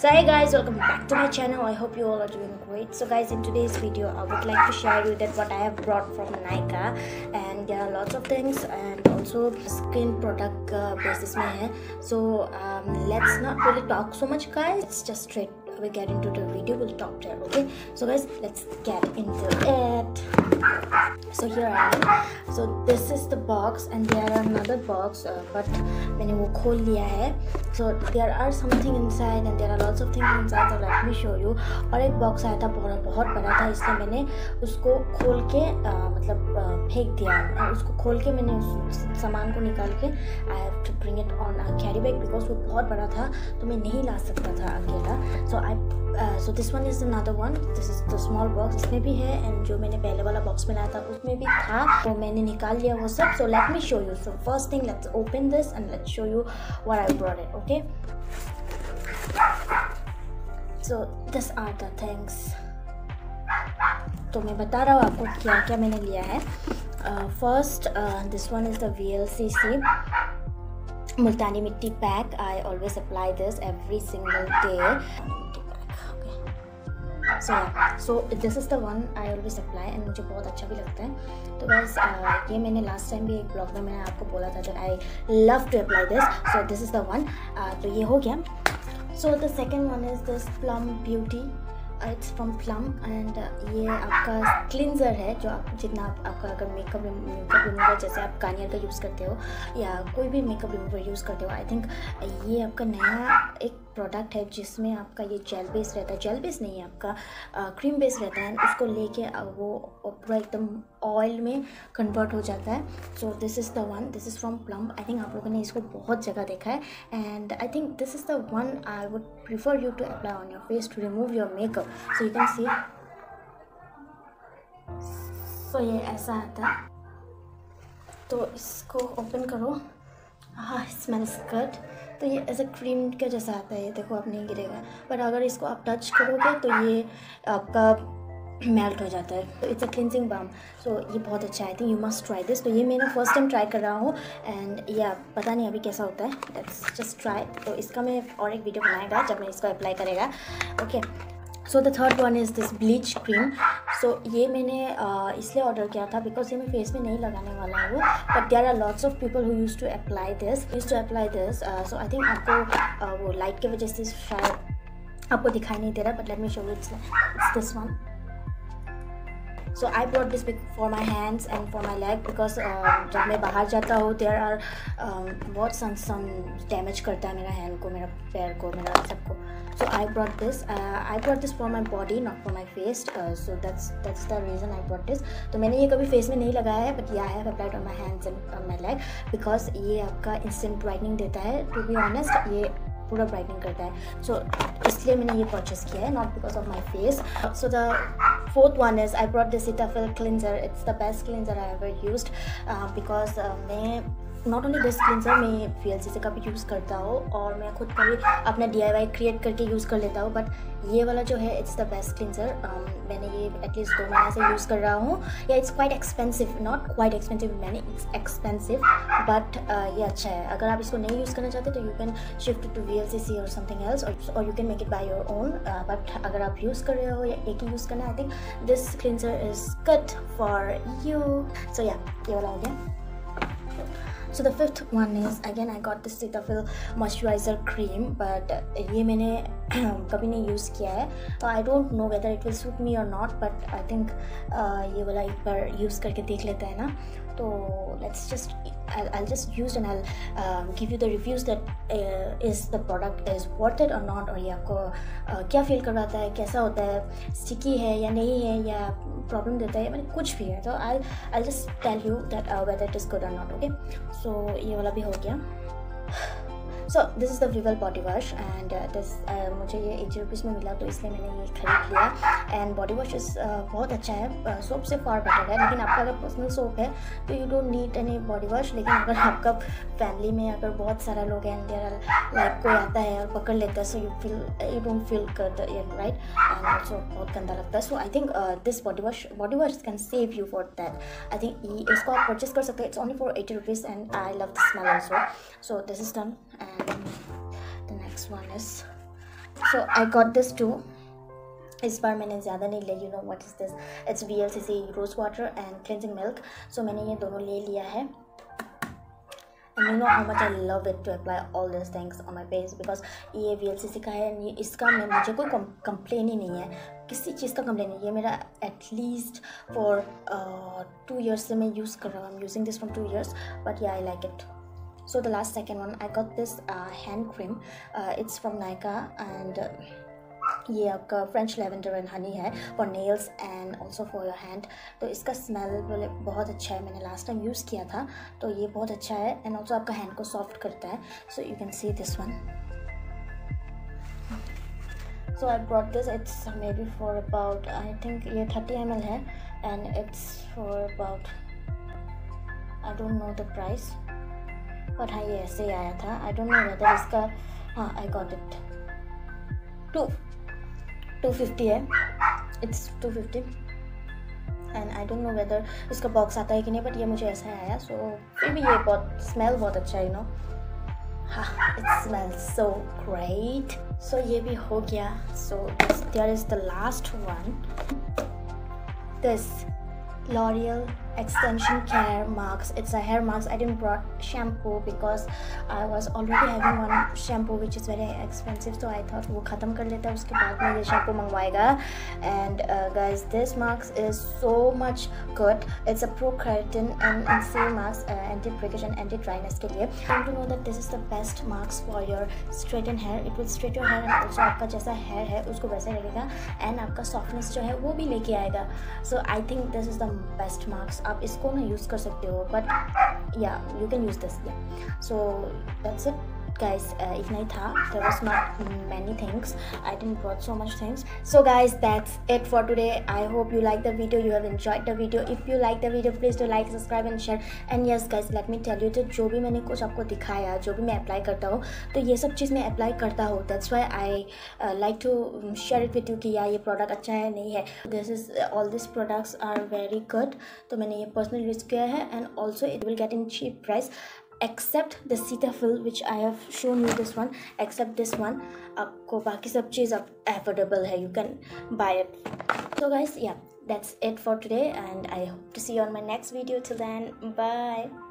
So hey guys, welcome back to my channel. I hope you all are doing great. So guys, in today's video I would like to share with you that what I have brought from NYKA, and there are lots of things and also skin product basis mein hai. So let's not really talk so much guys, let's just straight we get into the video. We'll talk there. Okay, so guys, let's get into it. So here I am. So this is the box and there are another box, but मैंने वो खोल लिया है. So there are something inside and there are lots of things inside. So let me show you. और एक box आया था बहुत बड़ा था, इसलिए मैंने उसको खोल के मतलब फेंक दिया. उसको खोल के मैंने उस सामान को निकाल के I have to bring it on a carry bag because वो बहुत बड़ा था तो मैं नहीं ला सकता था अकेला. So this one is another one. This is the small box. इसमें भी है and जो मैंने पहले वाला बॉक्स में लाया था उसमें भी था, तो मैंने निकाल लिया वो सब. So let me show you. So first thing, let's open this and let's show you what I brought it. Okay. So these are the things. तो मैं बता रहा हूँ आपको क्या क्या मैंने लिया है. First, this one is the VLCC Multani Mitti pack. I always apply this every single day. So this is the one I always apply and मुझे बहुत अच्छा भी लगता है. तो guys, ये मैंने last time भी एक blog में मैंने आपको बोला था that I love to apply this. So this is the one. तो ये हो गया. So the second one is this Plum Beauty. It's from Plum and ये आपका क्लिनजर है जो आप जितना आपका अगर मेकअप रिमूवर जैसे आप गार्नियर का यूज़ करते हो या कोई भी मेकअप रिमूवर यूज़ करते हो, आई थिंक ये आपका नया एक प्रोडक्ट है जिसमें आपका ये जेल बेस रहता है. जेल बेस नहीं है, आपका क्रीम बेस रहता है. उसको लेके वो पूरा एकदम ऑयल में कन्वर्ट हो जाता है. So this is the one. This is from Plum. I think आप लोगों ने इसको बहुत जगह देखा है and I think this is the one I would prefer you to apply on your face to remove your makeup. So you can see. So ये ऐसा आता है. तो इसको ओपन करो. हाँ, स्मेल्स गुड. तो ये ऐसा क्रीम का जैसा आता है. देखो आप नहीं गिरेगा, पर अगर इसको आप टच करोगे तो ये आपका मेल्ट हो जाता है. तो इट्स अ क्लिनजिंग बाम. सो ये बहुत अच्छा है. I think you must try this. तो ये मैंने फर्स्ट टाइम ट्राई कर रहा हूँ एंड या पता नहीं अभी कैसा होता है. Let's just try. तो इसका मैं और एक वीडियो बनाएगा जब मैं इसको अप्लाई करेगा. Okay. So the third one is this bleach cream. So ये मैंने इसलिए ऑर्डर किया था बिकॉज ये मैं फेस में नहीं लगाने वाला हूँ, but there are lots of people who use to apply this. So I think आपको वो लाइट की वजह से शायद आपको दिखाई नहीं दे रहा, but let me show you. It's this one. So I brought this for my hands and for my leg because जब मैं बाहर जाता हूँ there are बहुत sun damage करता है मेरा hand को, मेरा पैर को, मेरा सबको. So I brought this for my body, not for my face. So that's the reason I brought this. तो मैंने ये कभी face में नहीं लगाया है, but yeah, I have applied on my hands and on my leg because ये आपका instant brightening देता है. To be honest, ये पूरा ब्राइटनिंग करता है. सो इसलिए मैंने ये परचेस किया है, not because of my face. So the fourth one is I brought this Cetaphil cleanser. It's the best cleanser I ever used because मैं नॉट ओनली दिस क्लिनजर मैं VLCC का भी यूज़ करता हूँ और मैं खुद का भी अपना DIY क्रिएट करके यूज़ कर लेता हूँ, बट ये वाला जो है इट्स द बेस्ट क्लिनजर. मैंने ये एटलीस्ट 2 महीने से यूज़ कर रहा हूँ. या it's quite expensive, not quite expensive मैंने, इट्स एक्सपेंसिव, बट ये अच्छा है. अगर आप इसको नहीं यूज़ करना चाहते तो you can shift to VLCC और समथिंग एल्स और you can make it by your own. But अगर आप यूज़ कर रहे हो या एक ही यूज़ करना, I think this cleanser is good for you. So या ये वाला हो गया. So the fifth one is again I got this Cetaphil moisturizer cream, but ये मैंने कभी नहीं यूज़ किया है. तो I don't know whether it will suit me or not, but I think ये वाला एक बार यूज़ करके देख लेते हैं ना. तो I'll just use and I'll give you the reviews that is the product is worth it or not, और ये आपको क्या फील करवाता है, कैसा होता है, स्टिकी है या नहीं है या प्रॉब्लम देता है, मतलब कुछ भी है. तो I'll just tell you that whether it is good or not. Okay. So ये वाला भी हो गया. So this is the Vivel body wash and this मुझे ये 80 रुपीज़ में मिला तो इसलिए मैंने ये खरीद लिया. एंड बॉडी वॉश इज़ बहुत अच्छा है, सोप से फार बेटर है. लेकिन आपका अगर पर्सनल सोप है तो you don't need any body wash. लेकिन अगर आपका फैमिली में अगर बहुत सारा लोग हैं, लाइक कोई आता है और पकड़ लेता है, so you don't feel good, right, and also बहुत गंदा लगता है. So I think this body wash can save you for that. I think इसको आप परचेज कर सकते हैं. It's only for 80 rupees and I love the smell also. So this is done. And the next one is So I got this too. इस बार मैंने ज़्यादा नहीं लिया. You know what is this? It's VLCC rose water and cleansing milk. So मैंने ये दोनों ले लिया है. And you know how much I love it to apply all these things on my face because ये VLCC का है. ये इसका मुझे कोई कंप्लेन ही नहीं है, किसी चीज़ का कंप्लेन नहीं. ये मेरा एटलीस्ट फॉर 2 years से मैं यूज़ कर रहा हूँ. I'm using this from 2 years, but yeah, I like it. So the last second one, I got this hand cream. It's from NYKA and ये आपका फ्रेंच लेवेंडर एंड हनी है for nails and also for your hand. तो इसका smell बहुत अच्छा है. मैंने last time use किया था तो ये बहुत अच्छा है एंड ऑल्सो आपका हैंड को सॉफ्ट करता है. So you can see this one. So I brought this. It's may be for about I think ये 30 ml है and it's for about I don't know the price, but हाँ ये ऐसे ही आया था. आई डोंट नो वेदर इसका, हाँ I got it 250 है. It's 250 and I don't know whether इसका बॉक्स आता है कि नहीं, बट ये मुझे ऐसा आया. सो फिर भी ये बहुत स्मेल बहुत अच्छा है. यू नो, हाँ, it smells so great. So ये भी हो गया. So there is the last one, this L'Oreal extension care marks. It's a hair mask. I didn't brought shampoo because I was already having one shampoo which is very expensive, so I thought वो ख़त्म कर लेता है, उसके बाद में ये shampoo मंगवाएगा. And guys, this mask is so much good. It's a pro keratin and sea mask, anti breakage and anti dryness के लिए. Come to know that this is the best mask for your straightened hair. It will straight your hair and also आपका जैसा hair है उसको वैसा लगेगा and आपका softness जो है वो भी लेके आएगा. So I think this is the best marks. आप इसको ना यूज़ कर सकते हो, बट या यू कैन यूज़ दिस. या सो दैट्स इट guys. इतना ही था. there was not many things. I didn't brought so much things. So guys, that's it for today. I hope you like the video, you have enjoyed the video. If you like the video, please do like, subscribe and share. And yes guys, let me tell you, तो जो भी मैंने कुछ आपको दिखाया, जो भी मैं अप्लाई करता हूँ, तो ये सब चीज़ मैं अप्लाई करता हूँ. that's why I like to share it with you कि यार ये प्रोडक्ट अच्छा है नहीं है. all these products are very good. तो मैंने ये पर्सनल यूज़ किया है and also it will get in cheap price. Except the Cetaphil which I have shown you, this one, except this one, आपको बाकी सब चीज़ अब affordable है, you can buy it. So guys, yeah, that's it for today and I hope to see you on my next video. Till then, bye.